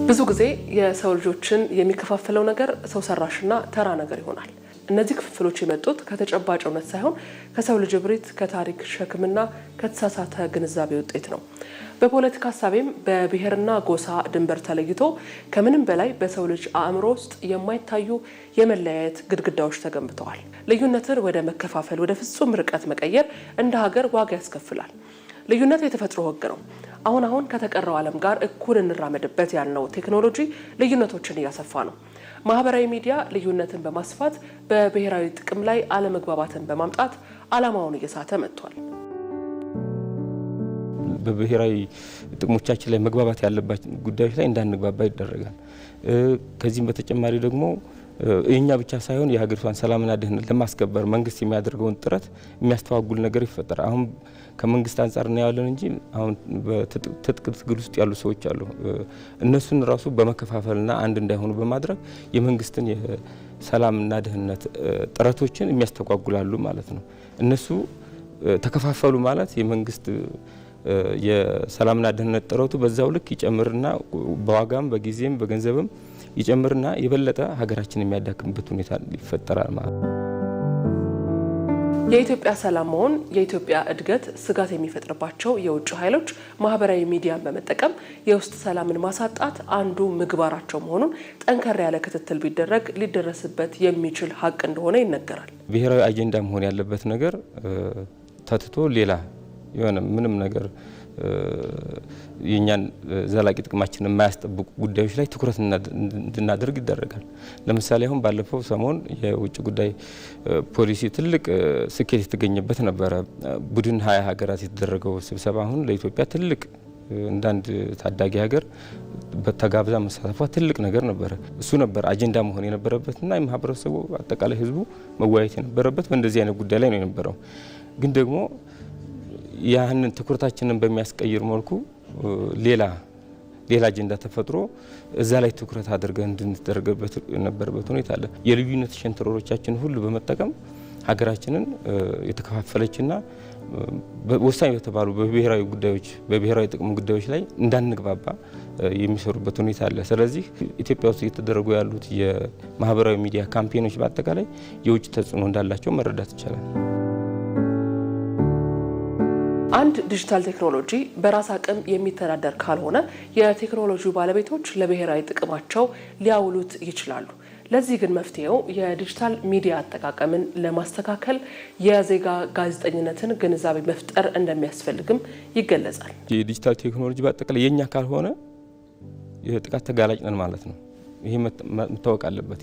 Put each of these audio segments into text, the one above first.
ብዙ ጊዜ የሰው ልጆችን የሚከፋፈለው ነገር ሰው ሰራሽና ተራ ነገር ይሆናል። እነዚህ ክፍፍሎች የመጡት ከተጨባጭ እውነት ሳይሆን ከሰው ልጅ ብሪት፣ ከታሪክ ሸክምና ከተሳሳተ ግንዛቤ ውጤት ነው። በፖለቲካ ሀሳቤም በብሔርና ጎሳ ድንበር ተለይቶ ከምንም በላይ በሰው ልጅ አእምሮ ውስጥ የማይታዩ የመለያየት ግድግዳዎች ተገንብተዋል። ልዩነትን ወደ መከፋፈል፣ ወደ ፍጹም ርቀት መቀየር እንደ ሀገር ዋጋ ያስከፍላል። ልዩነት የተፈጥሮ ሕግ ነው። አሁን ከተቀረው ዓለም ጋር እኩል እንራመድበት ያልነው ቴክኖሎጂ ልዩነቶችን እያሰፋ ነው። ማህበራዊ ሚዲያ ልዩነትን በማስፋት በብሔራዊ ጥቅም ላይ አለመግባባትን በማምጣት ዓላማውን እየሳተ መጥቷል። በብሔራዊ ጥቅሞቻችን ላይ መግባባት ያለባቸው ጉዳዮች ላይ እንዳንግባባ ይደረጋል። ከዚህም በተጨማሪ ደግሞ እኛ ብቻ ሳይሆን የሀገሪቷን ሰላምና ደህንነት ለማስከበር መንግስት የሚያደርገውን ጥረት የሚያስተዋጉል ነገር ይፈጠራል። አሁን ከመንግስት አንጻር እናያለን እንጂ አሁን በትጥቅ ትግል ውስጥ ያሉ ሰዎች አሉ። እነሱን ራሱ በመከፋፈልና አንድ እንዳይሆኑ በማድረግ የመንግስትን የሰላምና ደህንነት ጥረቶችን የሚያስተጓጉላሉ ማለት ነው። እነሱ ተከፋፈሉ ማለት የመንግስት የሰላምና ደህንነት ጥረቱ በዛው ልክ ይጨምርና በዋጋም በጊዜም በገንዘብም ይጨምርና የበለጠ ሀገራችን የሚያዳክምበት ሁኔታ ይፈጠራል ማለት ነው። የኢትዮጵያ ሰላም መሆን የኢትዮጵያ እድገት ስጋት የሚፈጥርባቸው የውጭ ኃይሎች ማህበራዊ ሚዲያን በመጠቀም የውስጥ ሰላምን ማሳጣት አንዱ ምግባራቸው መሆኑን ጠንከር ያለ ክትትል ቢደረግ ሊደረስበት የሚችል ሀቅ እንደሆነ ይነገራል። ብሔራዊ አጀንዳ መሆን ያለበት ነገር ተትቶ ሌላ የሆነ ምንም ነገር የኛን ዘላቂ ጥቅማችንን የማያስጠብቁ ጉዳዮች ላይ ትኩረት እንድናደርግ ይደረጋል። ለምሳሌ አሁን ባለፈው ሰሞን የውጭ ጉዳይ ፖሊሲ ትልቅ ስኬት የተገኘበት ነበረ። ቡድን 20 ሀገራት የተደረገው ስብሰባ አሁን ለኢትዮጵያ ትልቅ እንዳንድ ታዳጊ ሀገር በተጋብዛ መሳተፏ ትልቅ ነገር ነበረ። እሱ ነበር አጀንዳ መሆን የነበረበትና የማህበረሰቡ አጠቃላይ ህዝቡ መወያየት የነበረበት በእንደዚህ አይነት ጉዳይ ላይ ነው የነበረው። ግን ደግሞ ያንን ትኩረታችንን በሚያስቀይር መልኩ ሌላ አጀንዳ ተፈጥሮ እዛ ላይ ትኩረት አድርገን እንድንደረገበት የነበረበት ሁኔታ አለ። የልዩነት ሸንተረሮቻችን ሁሉ በመጠቀም ሀገራችንን የተከፋፈለችና ወሳኝ በተባሉ በብሔራዊ ጉዳዮች በብሔራዊ ጥቅም ጉዳዮች ላይ እንዳንግባባ የሚሰሩበት ሁኔታ አለ። ስለዚህ ኢትዮጵያ ውስጥ እየተደረጉ ያሉት የማህበራዊ ሚዲያ ካምፔኖች በአጠቃላይ የውጭ ተጽዕኖ እንዳላቸው መረዳት ይቻላል። አንድ ዲጂታል ቴክኖሎጂ በራስ አቅም የሚተዳደር ካልሆነ የቴክኖሎጂው ባለቤቶች ለብሔራዊ ጥቅማቸው ሊያውሉት ይችላሉ። ለዚህ ግን መፍትሄው የዲጂታል ሚዲያ አጠቃቀምን ለማስተካከል የዜጋ ጋዜጠኝነትን ግንዛቤ መፍጠር እንደሚያስፈልግም ይገለጻል። የዲጂታል ቴክኖሎጂ በአጠቃላይ የኛ ካልሆነ የጥቃት ተጋላጭ ነን ማለት ነው። ይሄ መታወቅ አለበት።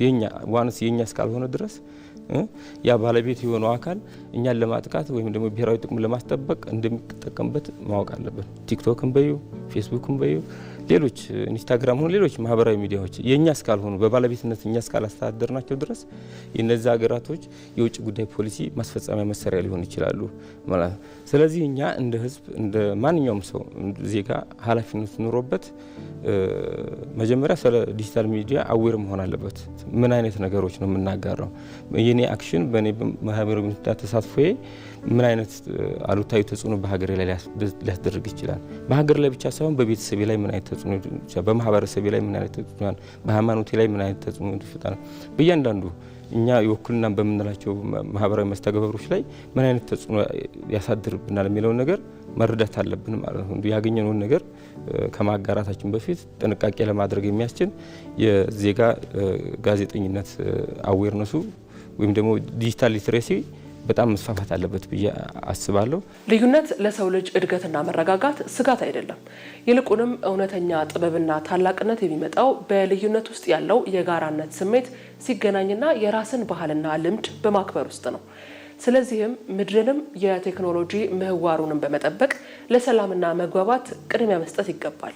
ዋንስ የኛ እስካልሆነ ድረስ ያ ባለቤት የሆነው አካል እኛን ለማጥቃት ወይም ደግሞ ብሔራዊ ጥቅም ለማስጠበቅ እንደሚጠቀምበት ማወቅ አለበት። ቲክቶክም በዩ ፌስቡክም በዩ ሌሎች ኢንስታግራም ሆነ ሌሎች ማህበራዊ ሚዲያዎች የኛ እስካልሆኑ በባለቤትነት እኛ እስካላስተዳደርናቸው ድረስ የነዛ ሀገራቶች የውጭ ጉዳይ ፖሊሲ ማስፈጸሚያ መሳሪያ ሊሆኑ ይችላሉ ማለት ነው። ስለዚህ እኛ እንደ ህዝብ እንደ ማንኛውም ሰው ዜጋ ኃላፊነት ኑሮበት መጀመሪያ ስለ ዲጂታል ሚዲያ አዌር መሆን አለበት። ምን አይነት ነገሮች ነው የምናጋራው? የኔ አክሽን በኔ ማህበራዊ ሚዲያ ተሳትፎዬ ምን አይነት አሉታዊ ተጽዕኖ በሀገሬ ላይ ሊያስደርግ ይችላል? በሀገር ላይ ብቻ ሳይሆን በቤተሰቤ ላይ ምን አይነት ተጽዕኖ ይችላል? በማህበረሰቤ ላይ ምን አይነት ተጽዕኖ፣ በሃይማኖቴ ላይ ምን አይነት ተጽዕኖ ይፈጥራል? በእያንዳንዱ እኛ የወክልና በምንላቸው ማህበራዊ መስተጋብሮች ላይ ምን አይነት ተጽዕኖ ያሳድርብናል የሚለውን ነገር መረዳት አለብን ማለት ነው። ያገኘነውን ነገር ከማጋራታችን በፊት ጥንቃቄ ለማድረግ የሚያስችል የዜጋ ጋዜጠኝነት አዌርነሱ ወይም ደግሞ ዲጂታል ሊትሬሲ በጣም መስፋፋት አለበት ብዬ አስባለሁ። ልዩነት ለሰው ልጅ እድገትና መረጋጋት ስጋት አይደለም። ይልቁንም እውነተኛ ጥበብና ታላቅነት የሚመጣው በልዩነት ውስጥ ያለው የጋራነት ስሜት ሲገናኝና የራስን ባህልና ልምድ በማክበር ውስጥ ነው። ስለዚህም ምድርንም የቴክኖሎጂ ምህዋሩንም በመጠበቅ ለሰላምና መግባባት ቅድሚያ መስጠት ይገባል።